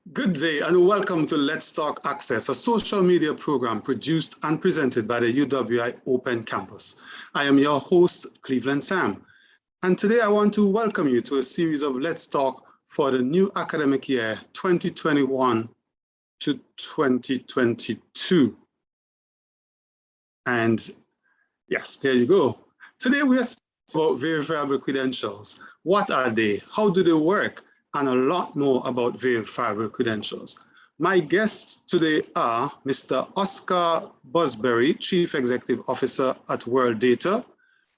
Good day and welcome to Let's Talk Access, a social media program produced and presented by the UWI Open Campus. I am your host, Cleveland Sam, and today I want to welcome you to a series of Let's Talk for the new academic year 2021 to 2022. And yes, there you go. Today we are speaking about verifiable credentials. What are they? How do they work? And a lot more about verifiable credentials. My guests today are Mr. Oscar Busberry, Chief Executive Officer at World Data,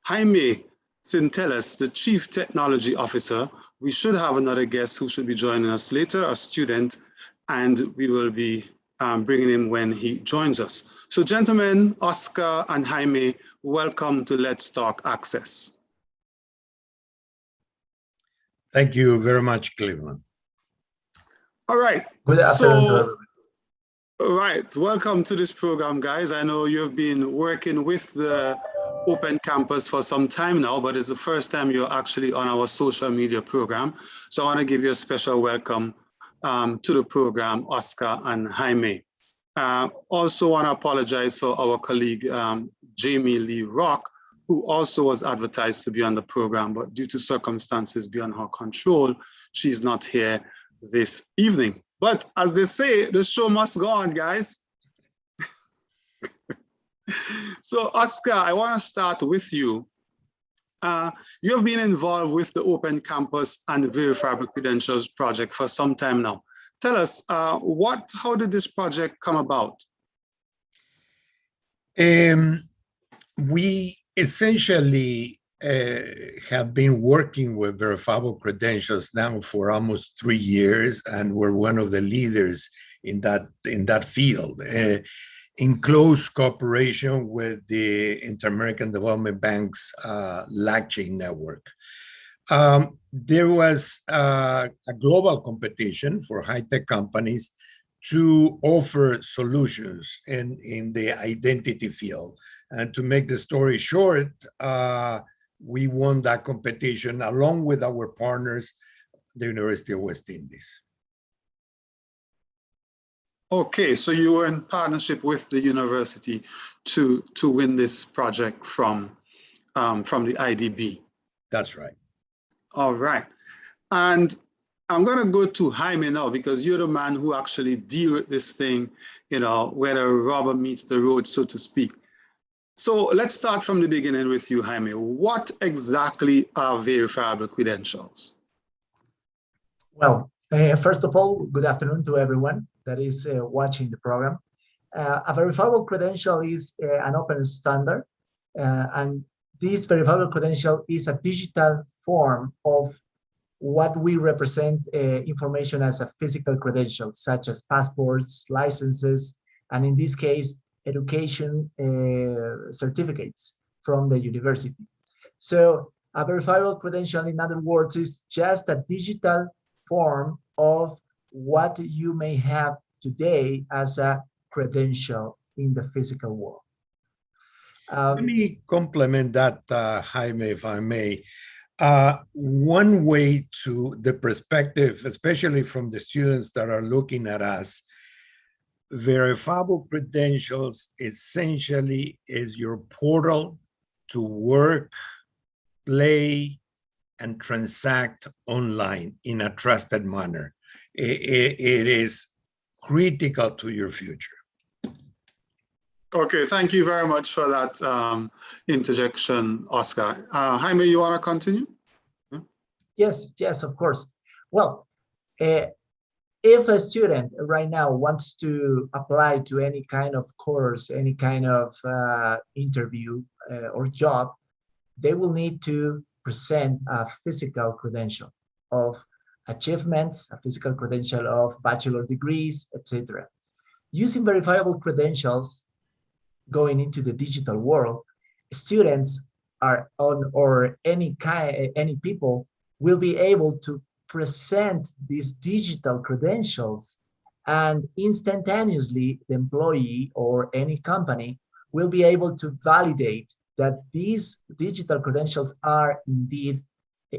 Jaime Cinteles, the Chief Technology Officer. We should have another guest who should be joining us later, a student, and we will be bringing him when he joins us. So gentlemen, Oscar and Jaime, welcome to Let's Talk Access. Thank you very much, Cleveland. All right. Good afternoon to everyone. All right. Welcome to this program, guys. I know you've been working with the Open Campus for some time now, but it's the first time you're actually on our social media program. So I want to give you a special welcome to the program, Oscar and Jaime. Also want to apologize for our colleague, Jamie Lee Rock, who also was advertised to be on the program, but due to circumstances beyond her control, she's not here this evening. But as they say, the show must go on, guys. So Oscar, I want to start with you. You have been involved with the Open Campus and Verifiable Credentials project for some time now. Tell us, how did this project come about? We essentially have been working with verifiable credentials now for almost 3 years, and we're one of the leaders in that field, in close cooperation with the Inter-American Development Bank's LACCHAIN network. There was a global competition for high-tech companies to offer solutions in the identity field. And to make the story short, we won that competition along with our partners, the University of West Indies. Okay, so you were in partnership with the university to win this project from the IDB. That's right. All right. And I'm going to go to Jaime now, because you're the man who actually deal with this thing, you know, where the rubber meets the road, so to speak. So let's start from the beginning with you, Jaime. What exactly are verifiable credentials? Well, first of all, good afternoon to everyone that is watching the program. A verifiable credential is an open standard, and this verifiable credential is a digital form of what we represent information as a physical credential, such as passports, licenses, and in this case, education certificates from the university. So a verifiable credential, in other words, is just a digital form of what you may have today as a credential in the physical world. Let me complement that, Jaime, if I may. One way to the perspective, especially from the students that are looking at us, verifiable credentials essentially is your portal to work, play, and transact online in a trusted manner. It is critical to your future. Okay, thank you very much for that interjection, Oscar. Jaime, you want to continue? Yes, of course. Well, if a student right now wants to apply to any kind of course, any kind of interview or job, they will need to present a physical credential of achievements, a physical credential of bachelor degrees, etc. Using verifiable credentials going into the digital world, students or any people will be able to present these digital credentials, and instantaneously the employee or any company will be able to validate that these digital credentials are indeed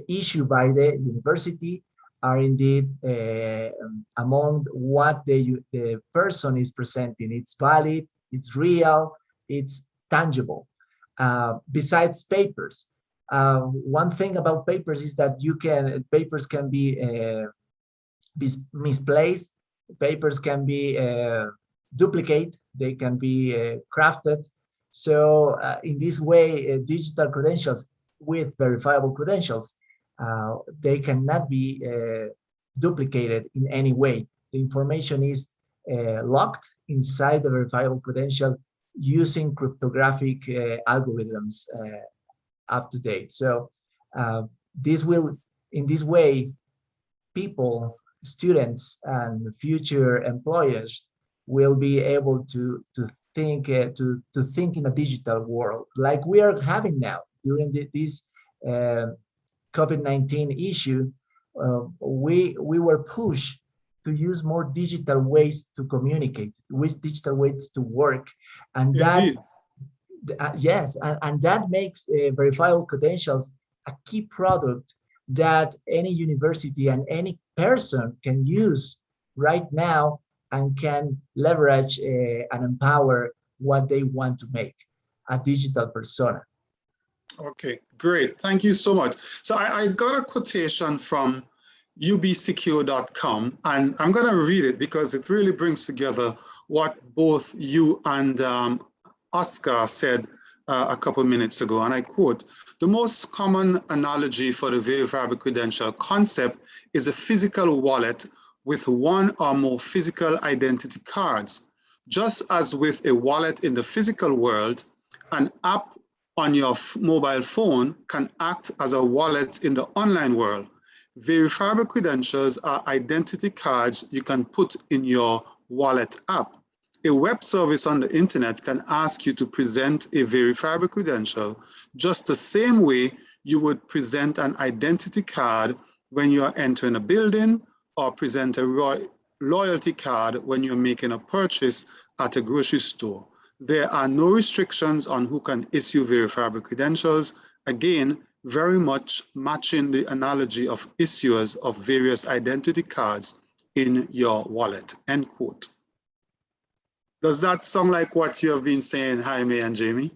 issued by the university are indeed among what the person is presenting. It's valid, it's real, it's tangible. Besides papers, one thing about papers is that papers can be misplaced, papers can be duplicate, they can be crafted. So in this way, digital credentials with verifiable credentials, they cannot be duplicated in any way. The information is locked inside the verifiable credential using cryptographic algorithms up to date. So in this way, people, students, and future employers will be able to think in a digital world like we are having now during this COVID-19 issue. We were pushed to use more digital ways to communicate, with digital ways to work, and that yes, and that makes verifiable credentials a key product that any university and any person can use right now and can leverage and empower what they want to make, a digital persona. Okay, great. Thank you so much. So I got a quotation from ubsecure.com, and I'm going to read it because it really brings together what both you and Oscar said a couple minutes ago. And I quote, "The most common analogy for the verifiable credential concept is a physical wallet with one or more physical identity cards. Just as with a wallet in the physical world, an app on your mobile phone can act as a wallet in the online world. Verifiable credentials are identity cards you can put in your wallet app. A web service on the internet can ask you to present a verifiable credential just the same way you would present an identity card when you are entering a building, or present a loyalty card when you're making a purchase at a grocery store. There are no restrictions on who can issue verifiable credentials. Again, very much matching the analogy of issuers of various identity cards in your wallet," end quote. Does that sound like what you have been saying, Jaime and Jamie?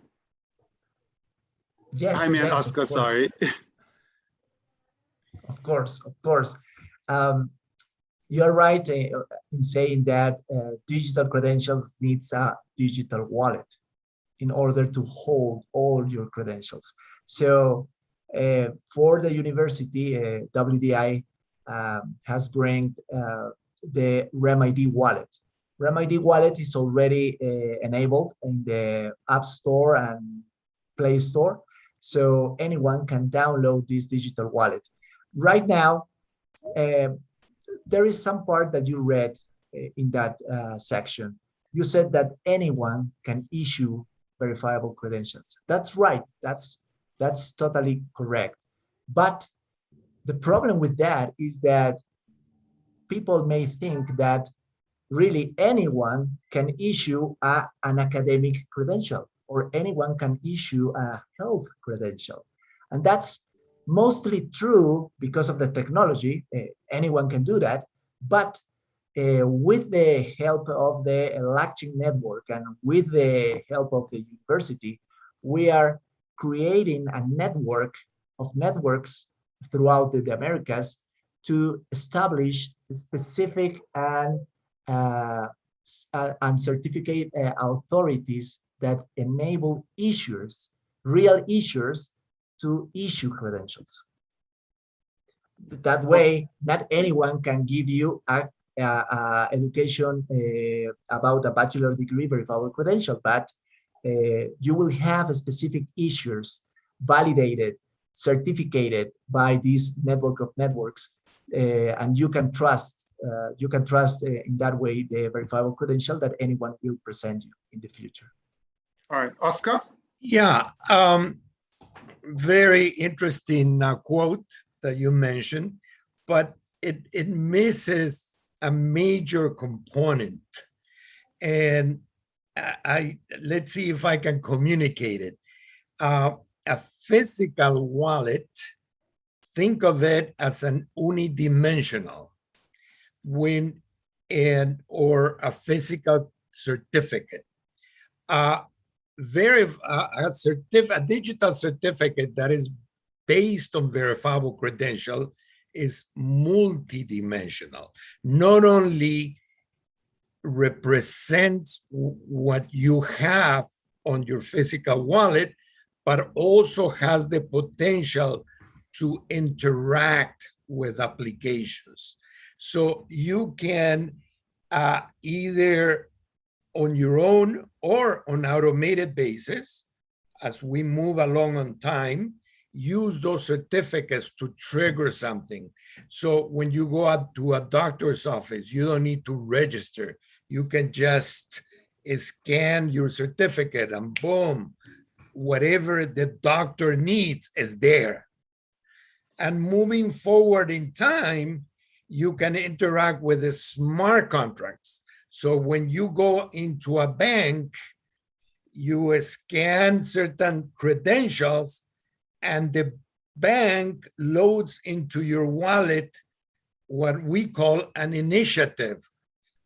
Yes, Jaime and yes, Oscar, sorry. Of course, of course. You're right in saying that digital credentials needs a digital wallet in order to hold all your credentials. So for the university, WDI has brought the RemID wallet. RemID wallet is already enabled in the App Store and Play Store, so anyone can download this digital wallet. Right now, there is some part that you read in that section. You said that anyone can issue verifiable credentials. That's right. That's totally correct. But the problem with that is that people may think that really anyone can issue an academic credential, or anyone can issue a health credential. And that's mostly true because of the technology. Anyone can do that. But with the help of the blockchain network and with the help of the university, we are creating a network of networks throughout the Americas to establish specific and certificate authorities that enable issuers, real issuers, to issue credentials. That way, not anyone can give you a education about a bachelor degree verifiable credential, but you will have specific issuers validated, certificated by this network of networks, and you can trust in that way the verifiable credential that anyone will present you in the future. All right, Oscar? Yeah, very interesting quote that you mentioned, but it misses a major component. And let's see if I can communicate it. A physical wallet think of it as an unidimensional or a physical certificate. A digital certificate that is based on verifiable credential is multidimensional. Not only represents what you have on your physical wallet, but also has the potential to interact with applications. So you can either on your own or on automated basis, as we move along on time, use those certificates to trigger something. So when you go out to a doctor's office, you don't need to register. You can just scan your certificate and boom, whatever the doctor needs is there. And moving forward in time, you can interact with the smart contracts. So when you go into a bank, you scan certain credentials and the bank loads into your wallet what we call an initiative.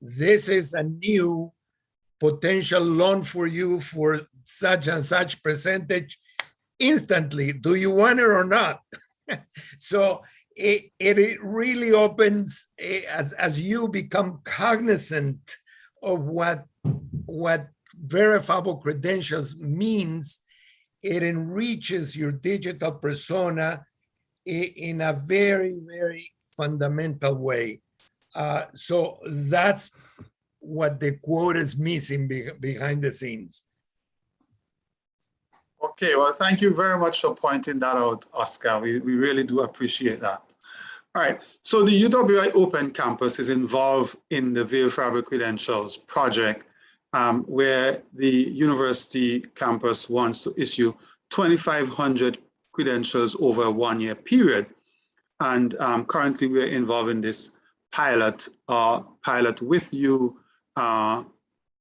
This is a new potential loan for you for such and such percentage instantly. Do you want it or not? So it really opens, as you become cognizant of what verifiable credentials means, it enriches your digital persona in a very, very fundamental way. So that's what the quote is missing behind the scenes. Okay, well, thank you very much for pointing that out, Oscar. We really do appreciate that. All right, so the UWI Open Campus is involved in the Verifiable Credentials project, where the university campus wants to issue 2,500 credentials over a one-year period. And currently we're involved in this pilot with you,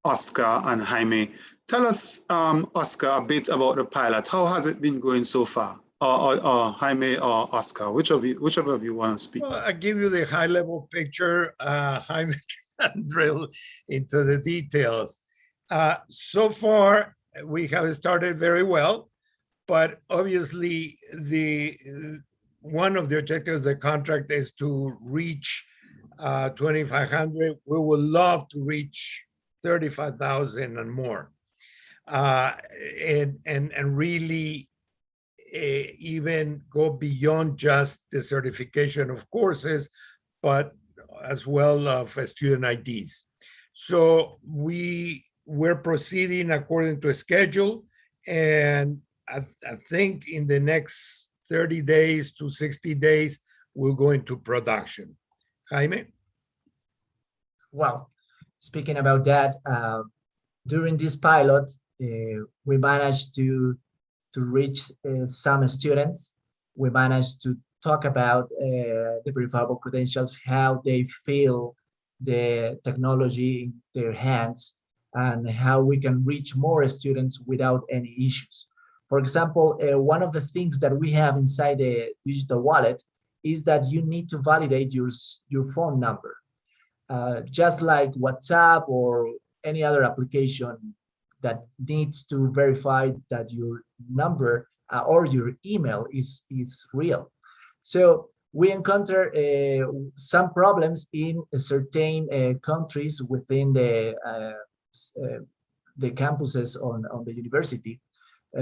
Oscar and Jaime. Tell us, Oscar, a bit about the pilot. How has it been going so far? Or Jaime or Oscar, whichever of you want to speak. Well, I'll give you the high-level picture. Jaime can drill into the details. So far, we have started very well, but obviously one of the objectives of the contract is to reach 2,500. We would love to reach 35,000 and more, and really even go beyond just the certification of courses, but as well of student IDs. So we're proceeding according to a schedule, and I think in the next 30 days to 60 days, we'll go into production. Jaime? Well, speaking about that, during this pilot, we managed to reach some students. We managed to talk about the verifiable credentials, how they feel the technology in their hands, and how we can reach more students without any issues. For example, one of the things that we have inside the digital wallet is that you need to validate your phone number. Just like WhatsApp or any other application that needs to verify that your number or your email is real. So we encounter some problems in certain countries within the campuses on the university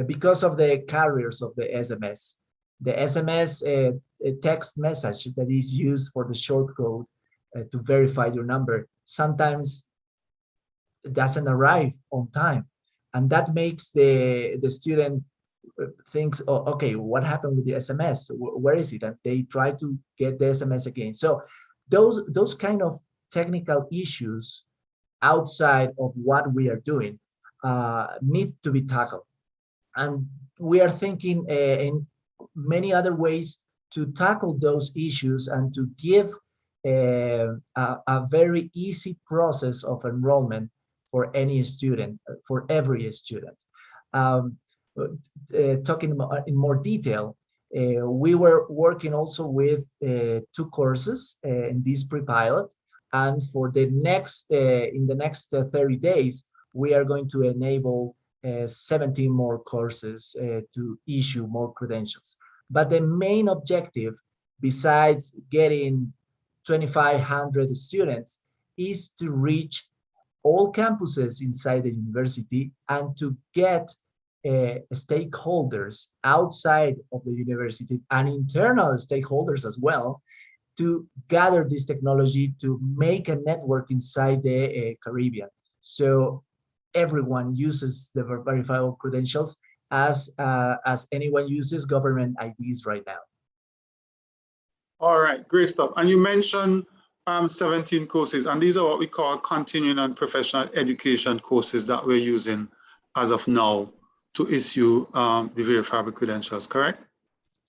because of the carriers of the SMS. The SMS text message that is used for the short code to verify your number sometimes doesn't arrive on time, and that makes the student thinks, oh, okay, what happened with the SMS? Where is it? And they try to get the SMS again. So those kind of technical issues outside of what we are doing need to be tackled, and we are thinking in many other ways to tackle those issues and to give a very easy process of enrollment for any student, for every student. Talking in more detail, We were working also with 2 courses in this pre-pilot, and for the next in the next 30 days, we are going to enable 17 more courses to issue more credentials. But the main objective, besides getting 2,500 students, is to reach all campuses inside the university and to get stakeholders outside of the university and internal stakeholders as well to gather this technology to make a network inside the Caribbean. So everyone uses the verifiable credentials as anyone uses government IDs right now. All right, great stuff. And you mentioned 17 courses, and these are what we call continuing and professional education courses that we're using as of now to issue the verifiable credentials, correct?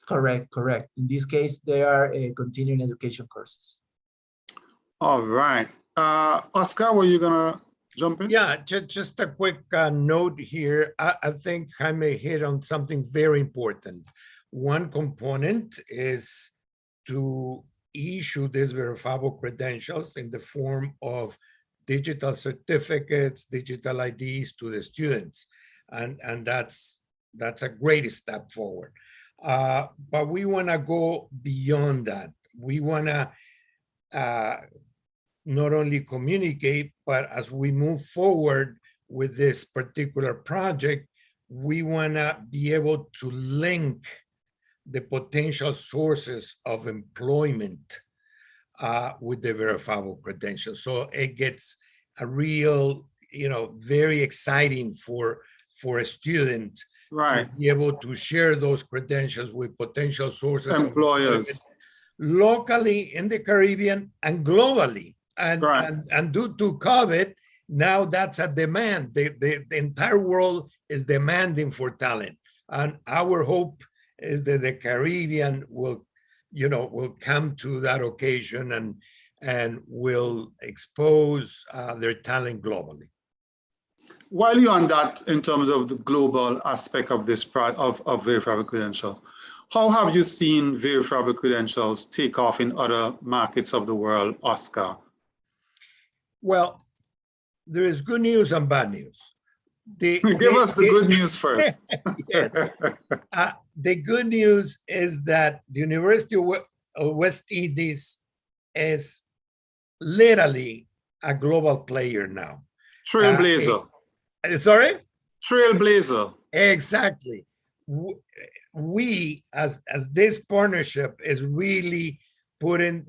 Correct, correct. In this case, they are continuing education courses. All right. Oscar, were you gonna jump in? Yeah, just a quick note here. I think Jaime hit on something very important. One component is to issue these verifiable credentials in the form of digital certificates, digital IDs to the students. And that's a great step forward. But we want to go beyond that. We want to not only communicate, but as we move forward with this particular project, we want to be able to link the potential sources of employment with the verifiable credentials. So it gets a real, very exciting for a student to be able to share those credentials with potential sources of employers locally in the Caribbean and globally. And due to COVID, now that's a demand. The entire world is demanding for talent. And our hope is that the Caribbean will come to that occasion and will expose their talent globally. While you're on that, in terms of the global aspect of this of verifiable credentials, how have you seen verifiable credentials take off in other markets of the world, Oscar? Well, there is good news and bad news. Give us the good news first. Yes. The good news is that the University of West Indies is literally a global player now. Trailblazer. Sorry? Trailblazer. Exactly. We, as this partnership is really putting,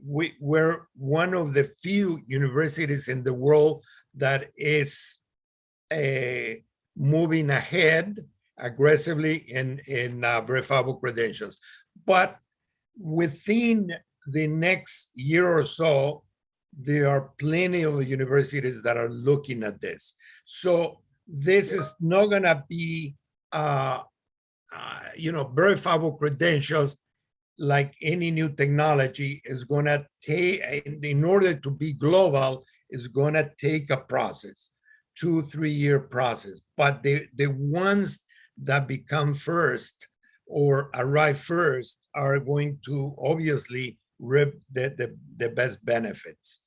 we're one of the few universities in the world that is moving ahead aggressively in verifiable credentials. But within the next year or so, there are plenty of universities that are looking at this. So this is not going to be, verifiable credentials like any new technology is going to take, in order to be global, is going to take a process, 2-3 year process. But the ones that become first or arrive first are going to obviously reap the best benefits.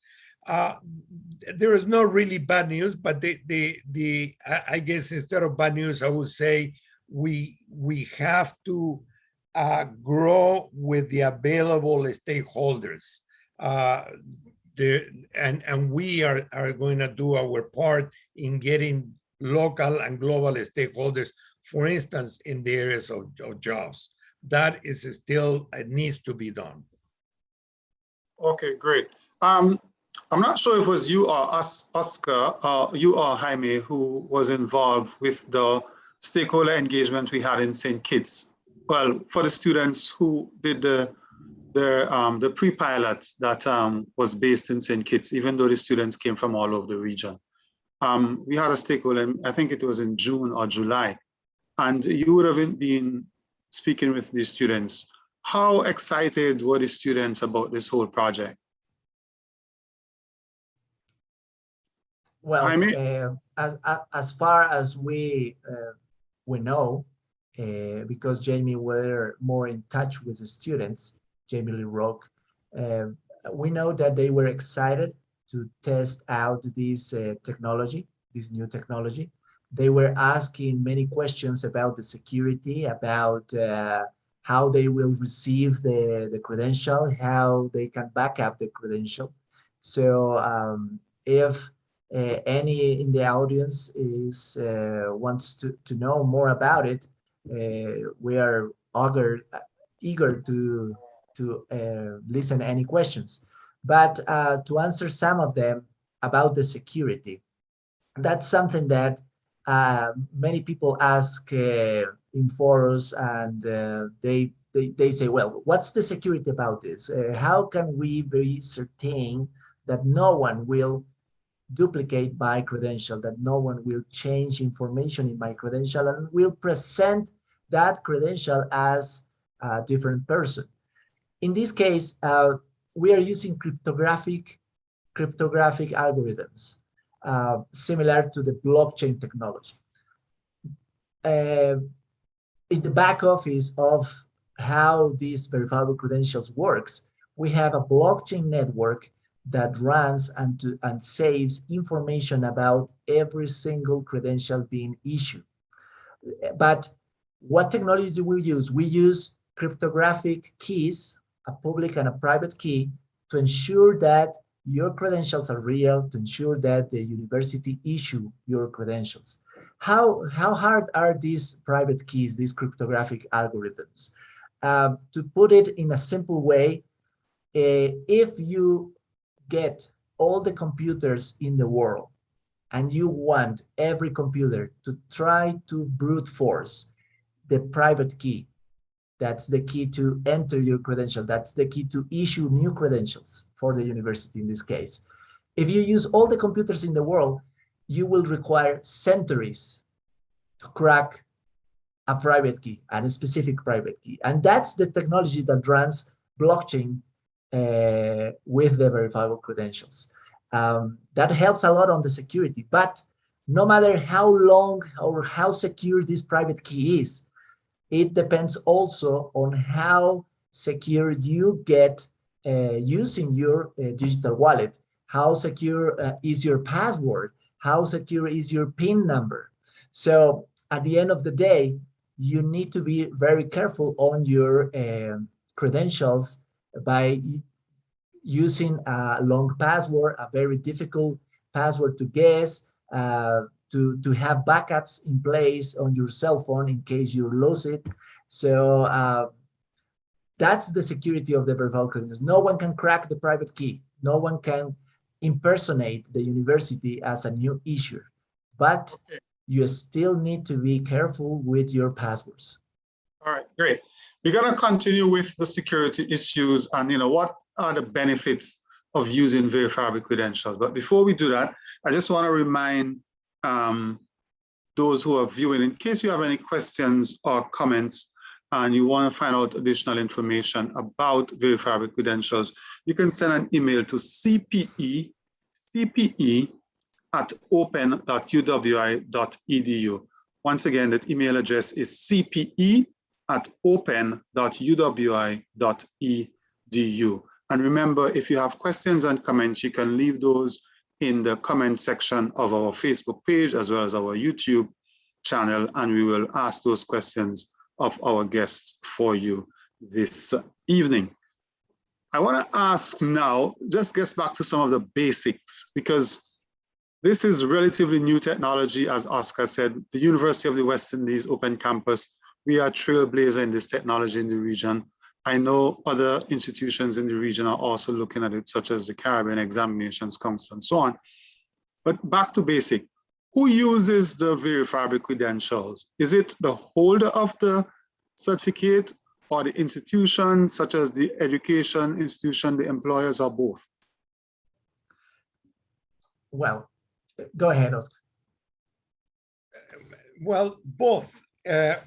There is no really bad news, but I guess instead of bad news, I would say we have to grow with the available stakeholders. And we are going to do our part in getting local and global stakeholders, for instance, in the areas of jobs. That is still, it needs to be done. Okay, great. I'm not sure if it was you or Oscar, you or Jaime, who was involved with the stakeholder engagement we had in St. Kitts. Well, for the students who did the pre-pilot that was based in St. Kitts, even though the students came from all over the region. We had a stakeholder, I think it was in June or July, and you would have been speaking with the students. How excited were the students about this whole project? Well, as far as we know, because Jamie were more in touch with the students, Jamie Lee Rock, we know that they were excited to test out this technology, this new technology. They were asking many questions about the security, about how they will receive the credential, how they can back up the credential. So if any in the audience is wants to know more about it, we are eager to listen any questions. But to answer some of them about the security, that's something that many people ask in forums, and they say, well, what's the security about this? How can we be certain that no one will duplicate my credential, that no one will change information in my credential and will present that credential as a different person? In this case, we are using cryptographic algorithms, similar to the blockchain technology. In the back office of how these verifiable credentials works, we have a blockchain network that runs and saves information about every single credential being issued. But what technology do we use? We use cryptographic keys, a public and a private key, to ensure that your credentials are real, to ensure that the university issue your credentials. How hard are these private keys, these cryptographic algorithms? To put it in a simple way, if you get all the computers in the world and you want every computer to try to brute force the private key, that's the key to enter your credential, that's the key to issue new credentials for the university in this case. If you use all the computers in the world, you will require centuries to crack a private key, and a specific private key. And that's the technology that runs blockchain with the verifiable credentials. That helps a lot on the security, but no matter how long or how secure this private key is, it depends also on how secure you get using your digital wallet. How secure is your password? How secure is your PIN number? So at the end of the day, you need to be very careful on your credentials by using a long password, a very difficult password to guess, to have backups in place on your cell phone in case you lose it. So that's the security of the verifiable credentials. No one can crack the private key. No one can impersonate the university as a new issuer, but you still need to be careful with your passwords. All right, great. We're going to continue with the security issues and what are the benefits of using verifiable credentials. But before we do that, I just want to remind those who are viewing, in case you have any questions or comments and you want to find out additional information about verifiable credentials, you can send an email to cpe@open.uwi.edu. Once again, that email address is cpe@open.uwi.edu. And remember, if you have questions and comments, you can leave those in the comment section of our Facebook page as well as our YouTube channel, and we will ask those questions of our guests for you this evening. I want to ask now, just get back to some of the basics, because this is relatively new technology. As Oscar said, the University of the West Indies Open Campus, we are trailblazer in this technology in the region. I know other institutions in the region are also looking at it, such as the Caribbean Examinations Council and so on. But back to basic, who uses the verifiable credentials? Is it the holder of the certificate or the institution, such as the education institution, the employers, or both? Well, go ahead, Oscar. Well, both.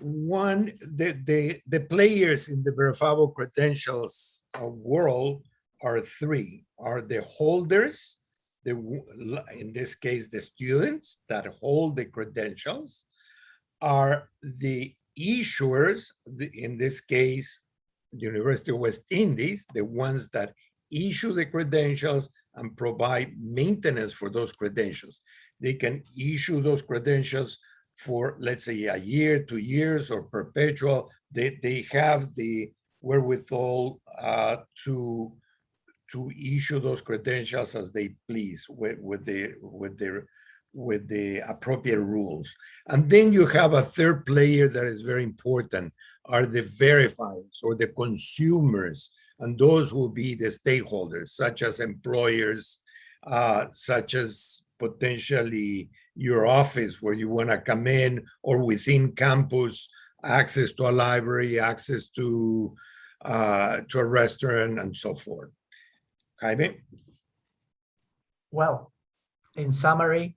One, the players in the verifiable credentials world are three: are the holders, in this case, the students that hold the credentials, are the issuers, in this case, the University of West Indies, the ones that issue the credentials and provide maintenance for those credentials. They can issue those credentials for, let's say, a year, 2 years, or perpetual. They have the wherewithal to issue those credentials as they please with the appropriate rules. And then you have a third player that is very important, are the verifiers or the consumers, and those will be the stakeholders, such as employers, such as potentially your office where you want to come in, or within campus, access to a library, access to a restaurant, and so forth. Jaime? Well, in summary,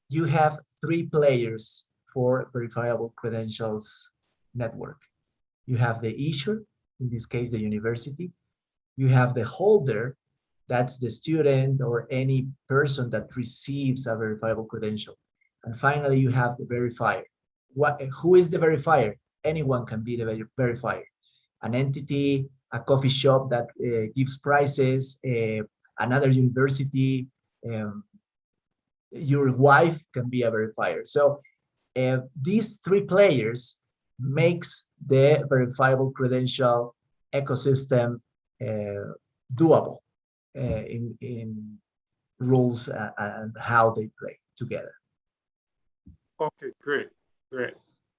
you have 3 players for verifiable credentials network. You have the issuer, in this case, the university. You have the holder, that's the student or any person that receives a verifiable credential. And finally, you have the verifier. Who is the verifier? Anyone can be the verifier. An entity, a coffee shop that gives prizes, another university, your wife can be a verifier. So these 3 players makes the verifiable credential ecosystem doable in rules and how they play together. Okay, great.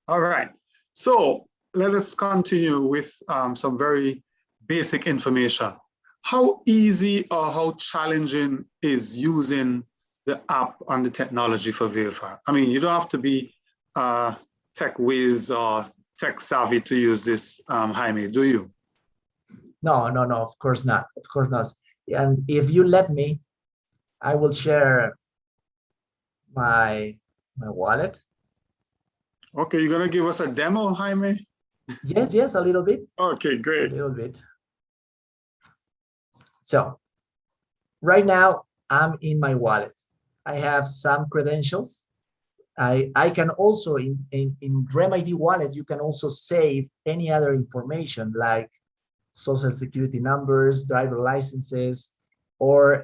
All right. So let us continue with some very basic information. How easy or how challenging is using the app and the technology for Verify? I mean, you don't have to be tech whiz or tech savvy to use this, Jaime, do you? No, of course not. Of course not. And if you let me, I will share my wallet. Okay, you're gonna give us a demo, Jaime? Yes, a little bit. Okay, great. A little bit. So right now I'm in my wallet. I have some credentials. I can also in RemID wallet, you can also save any other information like social security numbers, driver licenses, or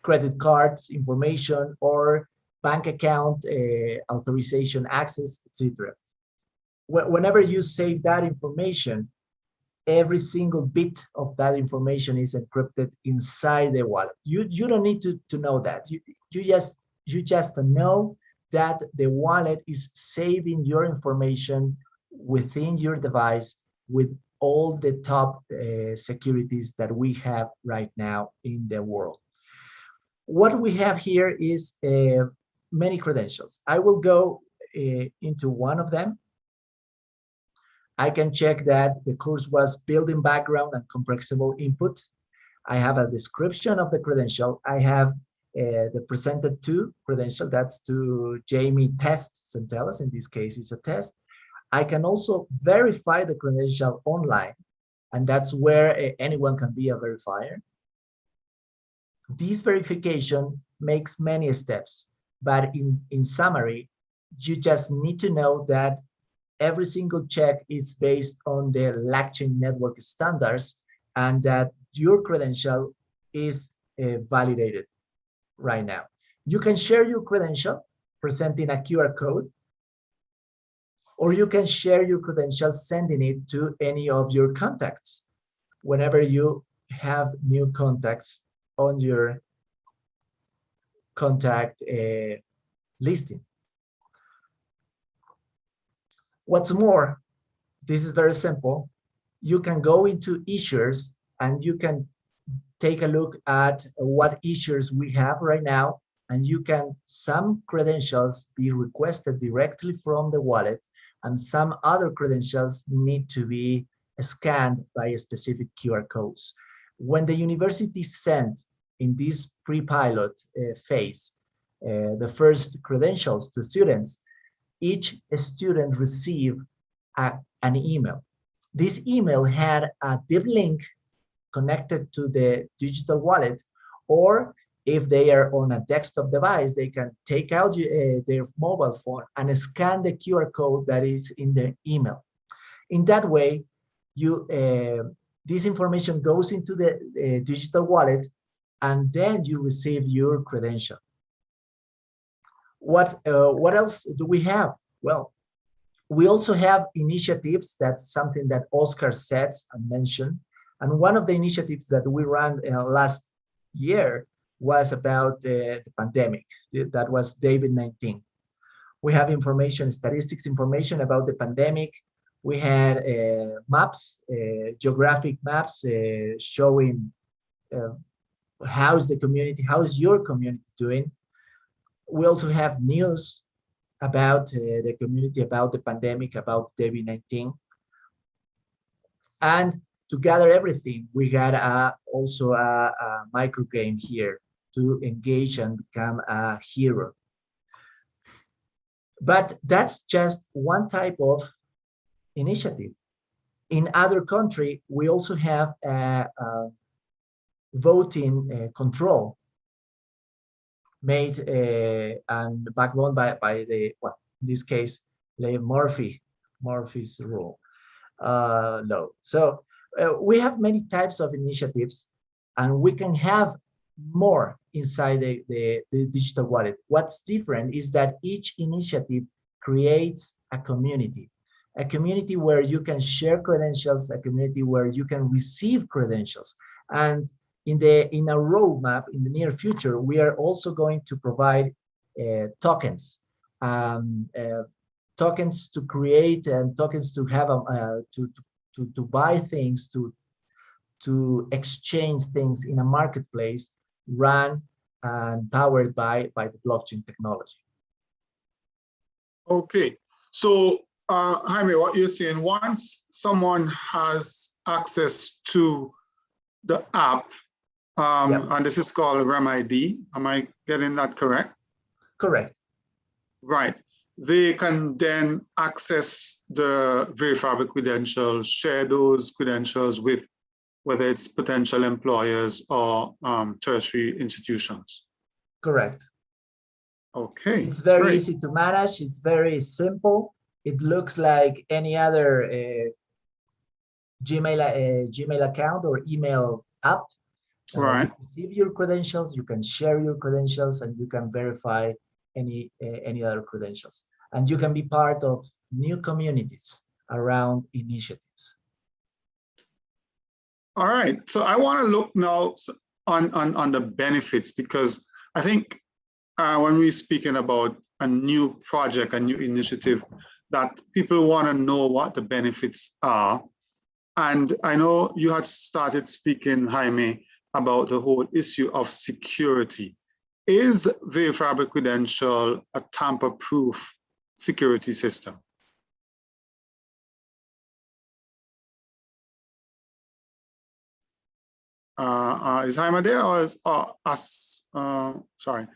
credit cards information, or bank account authorization access, etc. Whenever you save that information, every single bit of that information is encrypted inside the wallet. You don't need to know that. You just know that the wallet is saving your information within your device with all the top securities that we have right now in the world. What we have here is many credentials. I will go into one of them. I can check that the course was building background and compressible input. I have a description of the credential. I have the presented to credential, that's to Jamie Test Centellas. In this case, it's a test. I can also verify the credential online, and that's where anyone can be a verifier. This verification makes many steps, but in summary, you just need to know that every single check is based on the blockchain network standards and that your credential is validated right now. You can share your credential presenting a QR code, or you can share your credentials sending it to any of your contacts whenever you have new contacts on your contact listing. What's more, this is very simple. You can go into issuers and you can take a look at what issuers we have right now, and you can, some credentials be requested directly from the wallet, and some other credentials need to be scanned by specific QR codes. When the university sent in this pre-pilot phase the first credentials to students, each student received an email. This email had a deep link connected to the digital wallet, or If they are on a desktop device, they can take out their mobile phone and scan the QR code that is in the email. In that way, this information goes into the digital wallet, and then you receive your credential. What else do we have? Well, we also have initiatives. That's something that Oscar said and mentioned. And one of the initiatives that we ran last year was about the pandemic. That was COVID-19. We have information, statistics information about the pandemic. We had maps, geographic maps showing how's the community, how's your community doing. We also have news about the community, about the pandemic, about COVID-19. And to gather everything, we got also a micro game here to engage and become a hero. But that's just one type of initiative. In other country, we also have voting control made and backbone by the, well, in this case, Murphy's rule law. So we have many types of initiatives, and we can have more inside the digital wallet. What's different is that each initiative creates a community where you can share credentials, a community where you can receive credentials. And in a roadmap in the near future, we are also going to provide tokens, tokens to create and tokens to have to buy things, to exchange things in a marketplace run and powered by the blockchain technology. Okay, so Jaime, what you're saying, once someone has access to the app, Yep. and this is called RemID, am I getting that correct? Correct. Right. They can then access the verifiable credentials, share those credentials with whether it's potential employers or tertiary institutions. Correct. Okay. It's very great. easy to manage. It's very simple. It looks like any other Gmail account or email app. Right. You receive your credentials, you can share your credentials, and you can verify any other credentials. And you can be part of new communities around initiatives. All right. So I want to look now on the benefits, because I think when we're speaking about a new project, a new initiative, that people want to know what the benefits are. And I know you had started speaking, Jaime, about the whole issue of security. Is verifiable credential a tamper-proof security system? Is Jaime there, or is us? Sorry.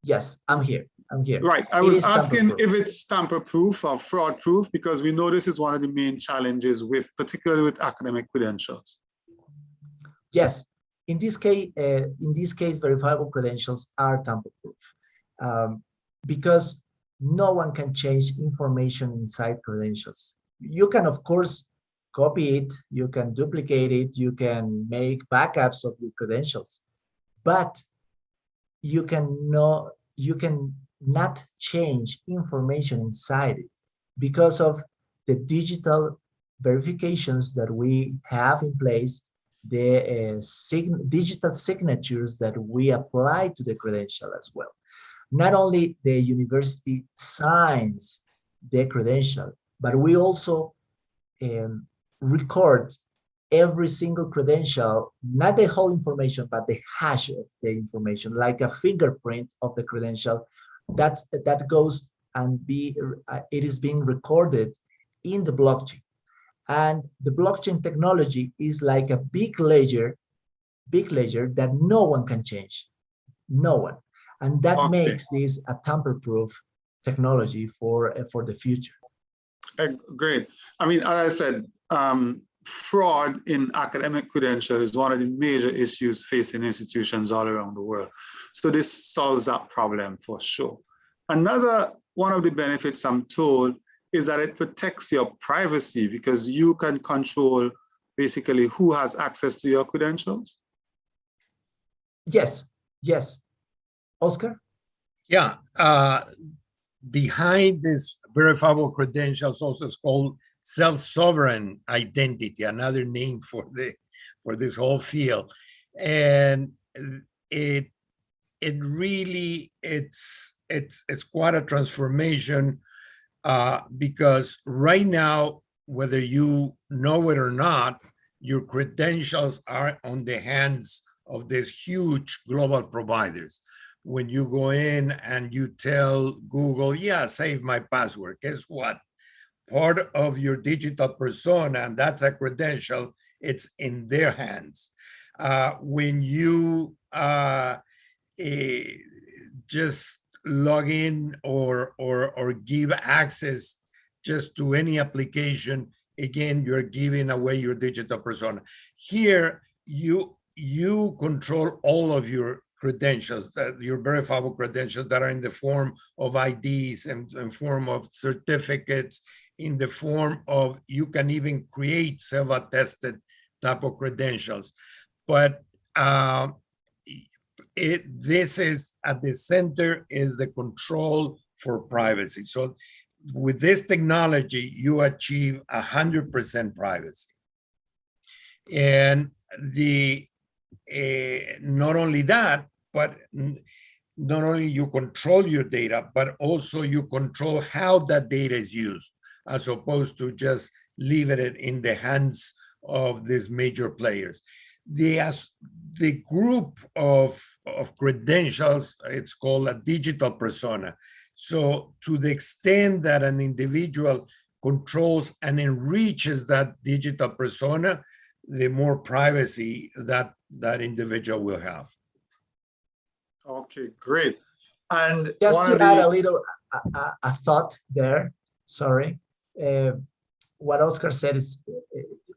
Yes, I'm here. I'm here. Right. I was asking if it's tamper-proof or fraud-proof, because we know this is one of the main challenges particularly with academic credentials. Yes. In this case, verifiable credentials are tamper-proof because no one can change information inside credentials. You can, of course, copy it, you can duplicate it, you can make backups of your credentials, but you cannot change information inside it because of the digital verifications that we have in place, the digital signatures that we apply to the credential as well. Not only the university signs the credential, but we also record every single credential, not the whole information, but the hash of the information, like a fingerprint of the credential that goes and it is being recorded in the blockchain. And the blockchain technology is like a big ledger that no one can change, no one. And that makes this a tamper-proof technology for the future. Great. I mean, as I said, fraud in academic credentials is one of the major issues facing institutions all around the world. So this solves that problem for sure. Another one of the benefits I'm told is that it protects your privacy because you can control basically who has access to your credentials. Yes, yes. Oscar? Yeah, behind this verifiable credentials also is called self-sovereign identity, another name for this whole field. And it really it's quite a transformation because right now, whether you know it or not, your credentials are on the hands of these huge global providers. When you go in and you tell Google, yeah, save my password, guess what? Part of your digital persona, and that's a credential, it's in their hands. When you just log in or give access just to any application, again, you're giving away your digital persona. Here, you control all of your credentials, your verifiable credentials that are in the form of IDs and in form of certificates, in the form of, you can even create self-attested type of credentials. But this is at the center is the control for privacy. So with this technology, you achieve 100% privacy. And not only that, but not only you control your data, but also you control how that data is used, as opposed to just leaving it in the hands of these major players. The group of credentials, it's called a digital persona. So to the extent that an individual controls and enriches that digital persona, the more privacy that individual will have. Okay, great. And just to add a little a thought there, sorry. What Oscar said is,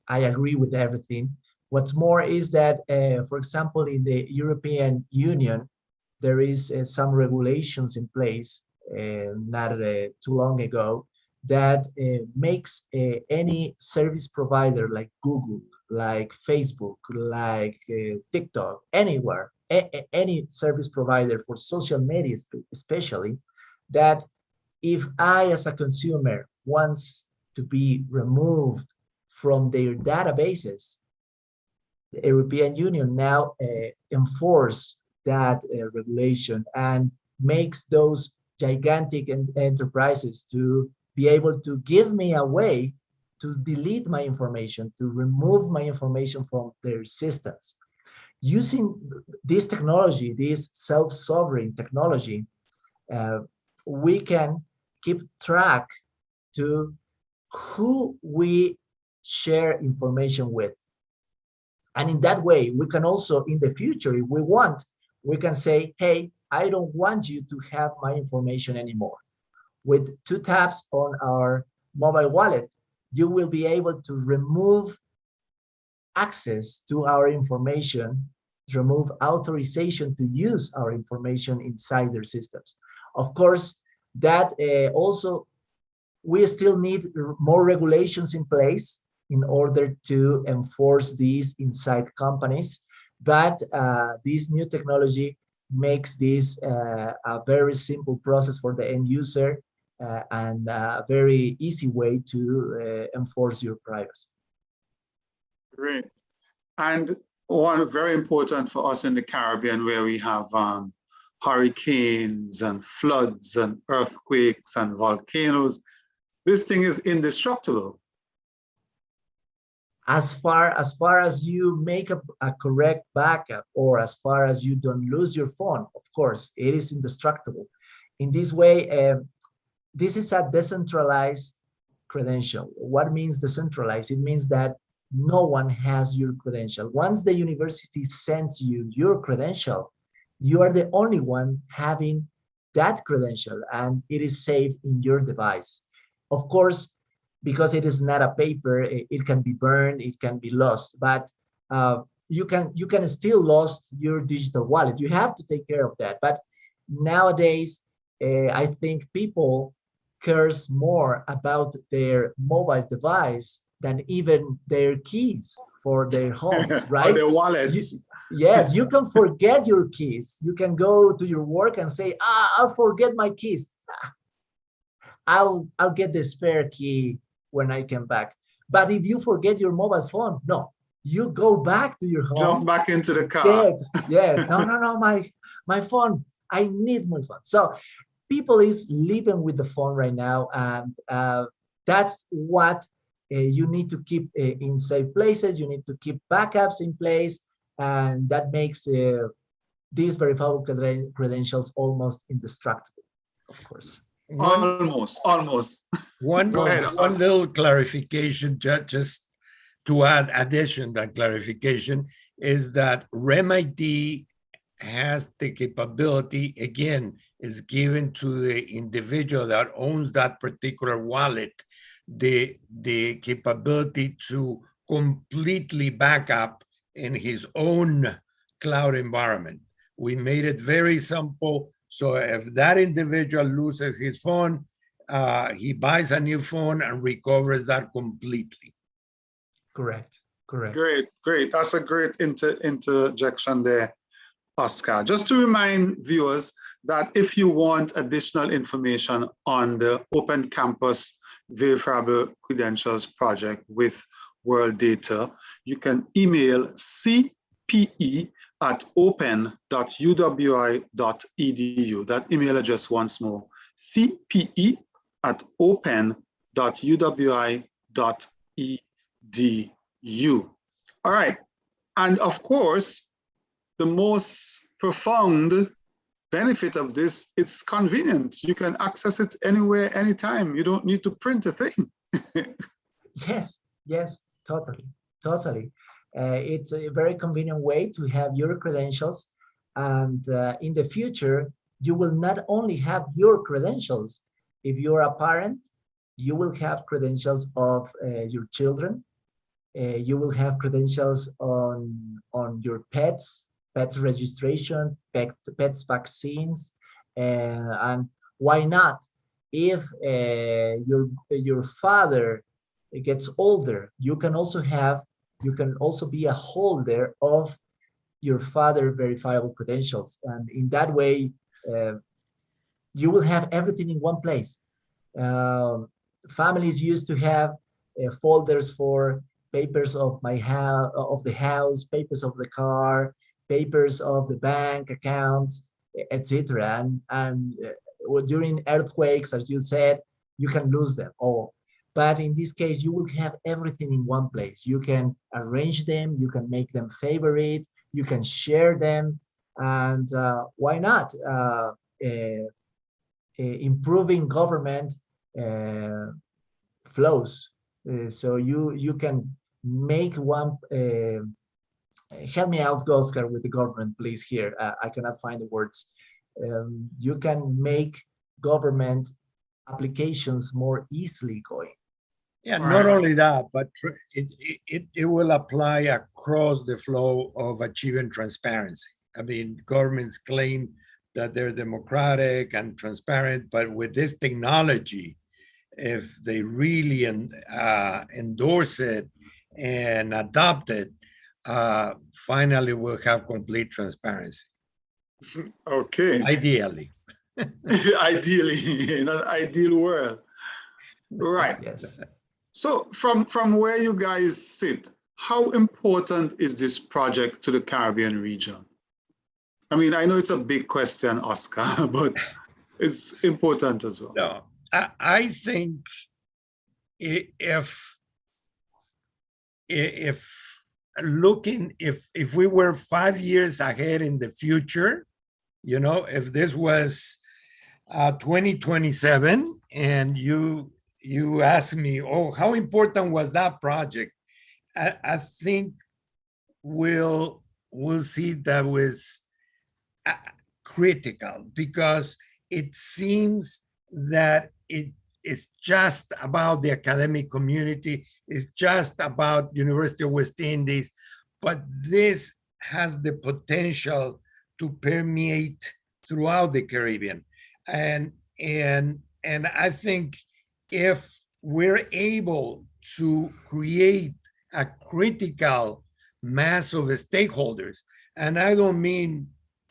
I agree with everything. What's more is that, for example, in the European Union, there is some regulations in place, not too long ago, that makes any service provider like Google, like Facebook, like TikTok, anywhere, any service provider for social media especially, that if I as a consumer wants to be removed from their databases, the European Union now enforce that regulation and makes those gigantic enterprises to be able to give me a way to delete my information, to remove my information from their systems. Using this technology, this self-sovereign technology, we can keep track to who we share information with. And in that way, we can also, in the future, if we want, we can say, hey, I don't want you to have my information anymore. With 2 taps on our mobile wallet, you will be able to remove access to our information, to remove authorization to use our information inside their systems. Of course, that also, we still need more regulations in place in order to enforce these inside companies. But this new technology makes this a very simple process for the end user and a very easy way to enforce your privacy. Great. And one very important for us in the Caribbean, where we have hurricanes and floods and earthquakes and volcanoes, this thing is indestructible. As far as you make a correct backup, or as far as you don't lose your phone, of course, it is indestructible. In this way, this is a decentralized credential. What means decentralized? It means that no one has your credential. Once the university sends you your credential, you are the only one having that credential, and it is saved in your device. Of course, because it is not a paper. It can be burned, it can be lost, but you can still lost your digital wallet. You have to take care of that. But nowadays, I think people cares more about their mobile device than even their keys for their homes, Or right? their wallets. Yes, you can forget your keys. You can go to your work and say, I'll forget my keys. I'll get the spare key when I come back. But if you forget your mobile phone, no, you go back to your home. Jump back into the car. No, my phone. I need my phone. So people is living with the phone right now, and that's what you need to keep in safe places. You need to keep backups in place, and that makes these verifiable credentials almost indestructible, of course. Almost. One Go ahead. little clarification, just to add addition and clarification, is that REM-ID has the capability, again, is given to the individual that owns that particular wallet, the capability to completely back up in his own cloud environment. We made it very simple. So if that individual loses his phone, he buys a new phone and recovers that completely. Correct. Great. That's a great interjection there, Oscar. Just to remind viewers that if you want additional information on the Open Campus Verifiable Credentials project with World Data, you can email cpe@open.uwi.edu. That email address once more, cpe@open.uwi.edu. All right. And of course, the most profound benefit of this, it's convenient. You can access it anywhere, anytime. You don't need to print a thing. Yes, totally. It's a very convenient way to have your credentials. And in the future, you will not only have your credentials. If you're a parent, you will have credentials of your children. You will have credentials on your pets registration, pets vaccines, and why not? If your father gets older, you can also be a holder of your father verifiable credentials, and in that way, you will have everything in one place. Families used to have folders for papers of the house, papers of the car, papers of the bank accounts, etc. And during earthquakes, as you said, you can lose them all. But in this case, you will have everything in one place. You can arrange them, you can make them favorite, you can share them, and why not? Improving government flows. So you can make one. Help me out, Oscar, with the government, please. Here, I cannot find the words. You can make government applications more easily going. Yeah, not only that, but it will apply across the flow of achieving transparency. I mean, governments claim that they're democratic and transparent, but with this technology, if they really endorse it and adopt it, finally we'll have complete transparency. Okay. Ideally. Ideally, in an ideal world. Right. Yes. So from where you guys sit, how important is this project to the Caribbean region? I mean, I know it's a big question, Oscar, but it's important as well. No, I think if we were 5 years ahead in the future, you know, if this was 2027 and you ask me, oh, how important was that project? I think we'll see that was critical, because it seems that it it's just about the academic community, it's just about University of West Indies, but this has the potential to permeate throughout the Caribbean. And I think if we're able to create a critical mass of stakeholders, and I don't mean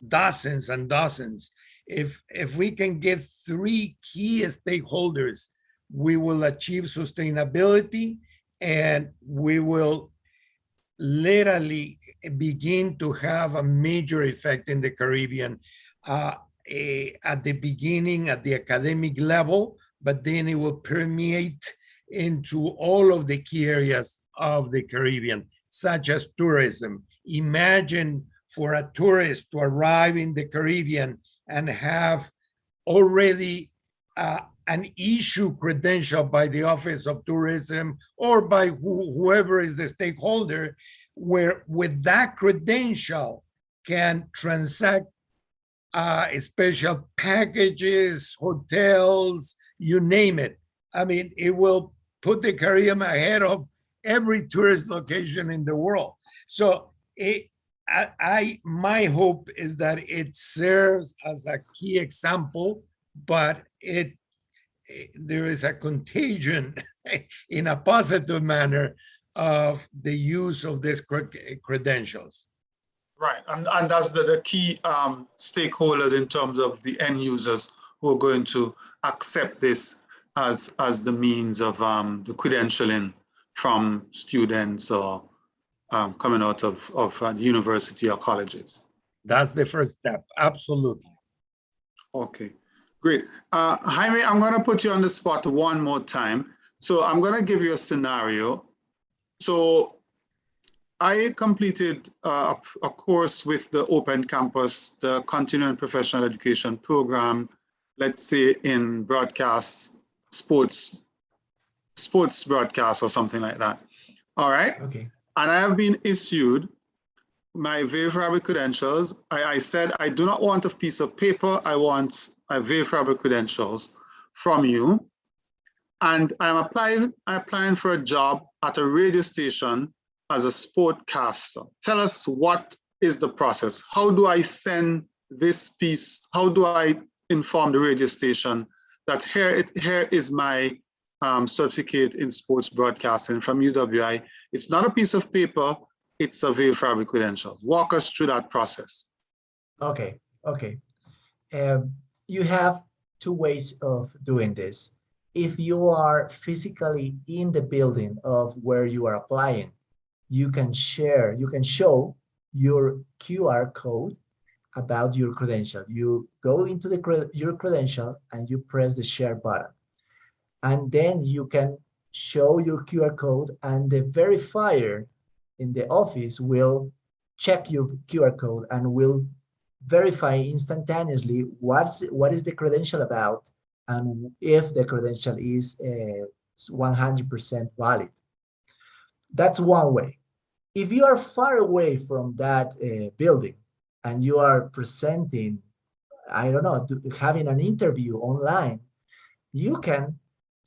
dozens and dozens, if we can get 3 key stakeholders, we will achieve sustainability, and we will literally begin to have a major effect in the Caribbean at the beginning at the academic level, but then it will permeate into all of the key areas of the Caribbean, such as tourism. Imagine for a tourist to arrive in the Caribbean and have already an issue credential by the Office of Tourism or by whoever is the stakeholder, where with that credential can transact special packages, hotels, you name it. I mean, it will put the Caribbean ahead of every tourist location in the world. So my hope is that it serves as a key example, but there is a contagion in a positive manner of the use of these credentials. Right, and that's the key stakeholders in terms of the end users who are going to accept this as the means of the credentialing from students or coming out of the university or colleges. That's the first step, absolutely. Okay, great. Jaime, I'm going to put you on the spot one more time. So I'm going to give you a scenario. So I completed a course with the Open Campus, the Continuing Professional Education Program, let's say in broadcast, sports broadcast or something like that. All right. Okay. And I have been issued my verifiable credentials. I said, I do not want a piece of paper. I want my verifiable credentials from you. And I'm applying for a job at a radio station as a sportcaster. Tell us, what is the process? How do I send this piece? How do I inform the radio station that here is my certificate in sports broadcasting from UWI? It's not a piece of paper, it's a verifiable credential. Walk us through that process. Okay. You have 2 ways of doing this. If you are physically in the building of where you are applying, you can show your QR code about your credential. You go into your credential and you press the share button. And then you can show your QR code, and the verifier in the office will check your QR code and will verify instantaneously what is the credential about and if the credential is 100% valid. That's one way. If you are far away from that building and you are presenting, I don't know, having an interview online, you can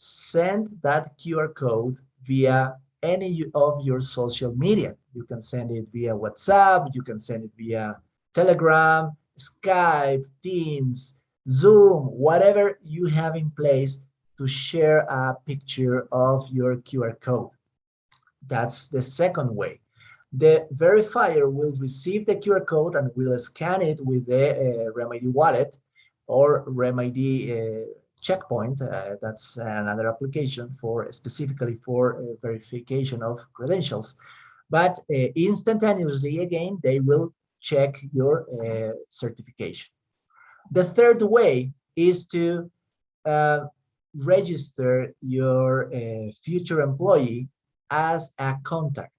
send that QR code via any of your social media. You can send it via WhatsApp, you can send it via Telegram, Skype, Teams, Zoom, whatever you have in place to share a picture of your QR code. That's the second way. The verifier will receive the QR code and will scan it with the Remedy wallet or Remedy checkpoint. That's another application specifically for verification of credentials. But instantaneously, again, they will check your certification. The third way is to register your future employee as a contact.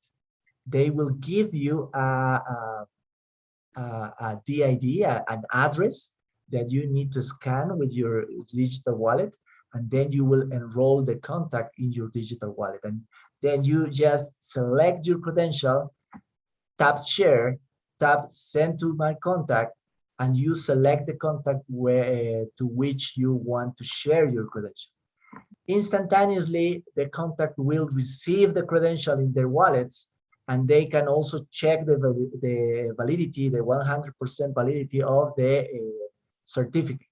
They will give you a DID, an address that you need to scan with your digital wallet, and then you will enroll the contact in your digital wallet. And then you just select your credential, tap share, tap send to my contact, and you select the contact to which you want to share your credential. Instantaneously, the contact will receive the credential in their wallets, and they can also check the validity, the 100% validity of the certificate.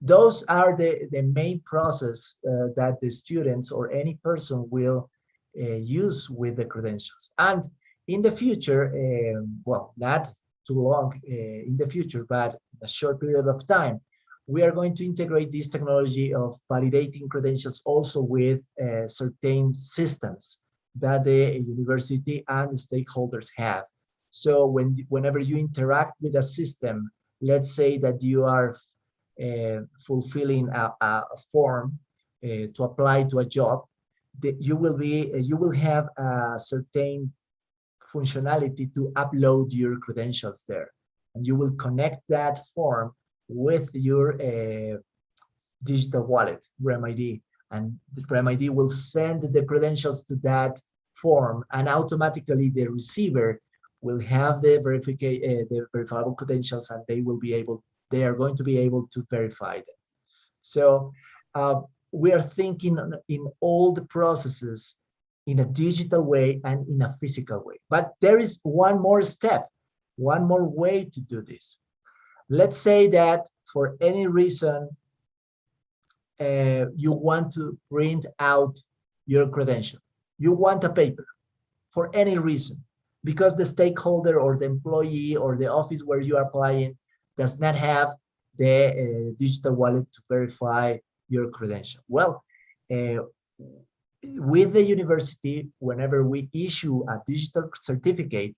Those are the main process that the students or any person will use with the credentials. And in the future, well, not too long in the future, but a short period of time, we are going to integrate this technology of validating credentials also with certain systems that the university and the stakeholders have. So whenever you interact with a system, let's say that you are fulfilling a form to apply to a job, that you will have a certain functionality to upload your credentials there, and you will connect that form with your digital wallet, RemID, and the RemID will send the credentials to that form, and automatically the receiver will have the verifiable credentials, and they are going to be able to verify them. So we are thinking in all the processes in a digital way and in a physical way. But there is one more step, one more way to do this. Let's say that for any reason, you want to print out your credential. You want a paper for any reason, because the stakeholder or the employee or the office where you are applying does not have the digital wallet to verify your credential. Well, with the university, whenever we issue a digital certificate,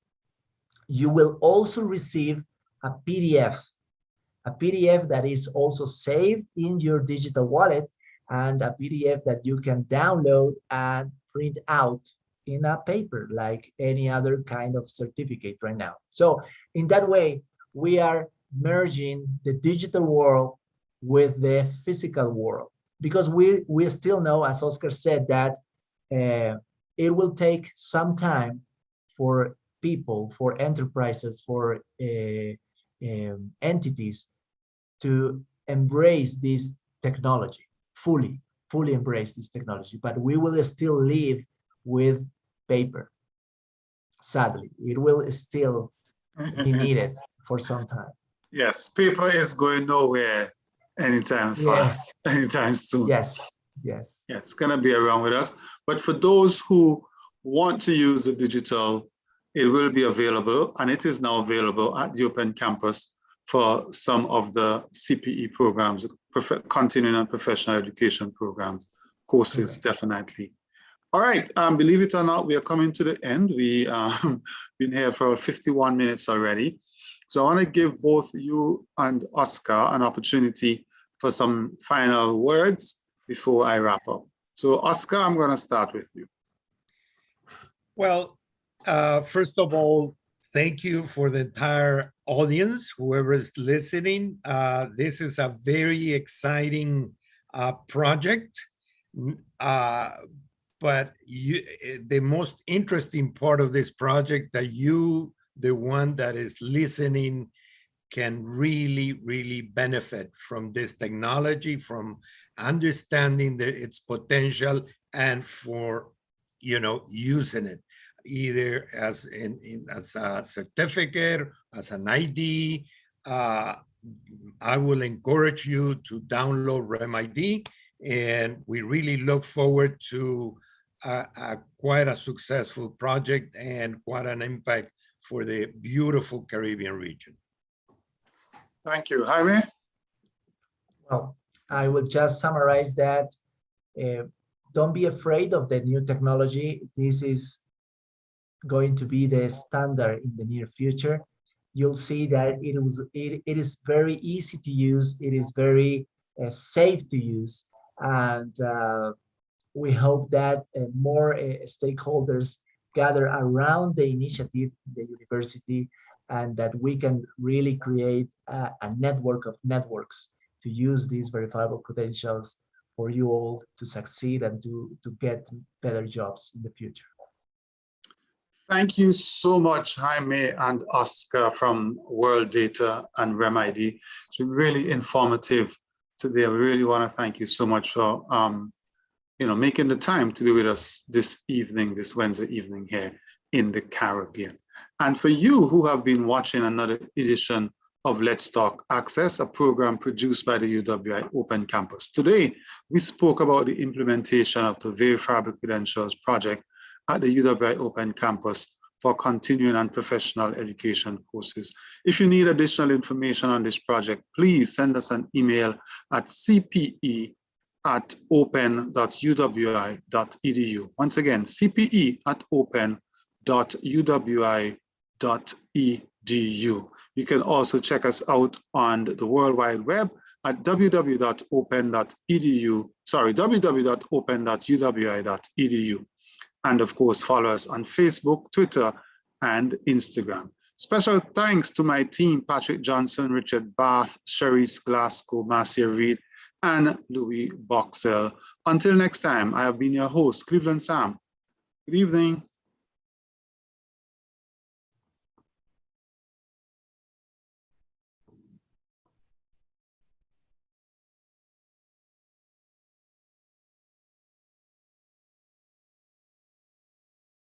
you will also receive a PDF that is also saved in your digital wallet, and a PDF that you can download and print out in a paper like any other kind of certificate right now. So in that way, we are merging the digital world with the physical world, because we still know, as Oscar said, that it will take some time for people, for enterprises, for entities to embrace this technology, fully embrace this technology, but we will still live with paper. Sadly, it will still be needed for some time. Yes, paper is going nowhere anytime fast, anytime soon. Yes. It's gonna be around with us. But for those who want to use the digital, it will be available, and it is now available at the Open Campus for some of the CPE programs, continuing and professional education programs, courses, definitely. All right, believe it or not, we are coming to the end. We been here for 51 minutes already. So I want to give both you and Oscar an opportunity for some final words before I wrap up. So Oscar, I'm going to start with you. Well, first of all, thank you for the entire audience, whoever is listening. This is a very exciting project. But the most interesting part of this project, that you, the one that is listening, can really benefit from this technology, from understanding its potential, and for using it either as a certificate, as an ID. I will encourage you to download RemID, and we really look forward to quite a successful project and quite an impact for the beautiful Caribbean region. Thank you. Jaime? Well, I will just summarize that. Don't be afraid of the new technology. This is going to be the standard in the near future. You'll see that it is very easy to use. It is very safe to use. And we hope that more stakeholders gather around the initiative, the university, and that we can really create a network of networks to use these verifiable credentials for you all to succeed and to get better jobs in the future. Thank you so much, Jaime and Oscar from World Data and RemID. It's been really informative today. We really want to thank you so much for making the time to be with us this evening, this Wednesday evening here in the Caribbean. And for you who have been watching another edition of Let's Talk Access, a program produced by the UWI Open Campus. Today, we spoke about the implementation of the Verifiable Credentials project at the UWI Open Campus for continuing and professional education courses. If you need additional information on this project, please send us an email at cpe@open.uwi.edu. Once again, cpe@open.uwi.edu. You can also check us out on the World Wide Web at www.open.uwi.edu. And of course, follow us on Facebook, Twitter, and Instagram. Special thanks to my team, Patrick Johnson, Richard Bath, Cherise Glasgow, Marcia Reed, and Louis Boxell. Until next time, I have been your host, Cleveland Sam. Good evening.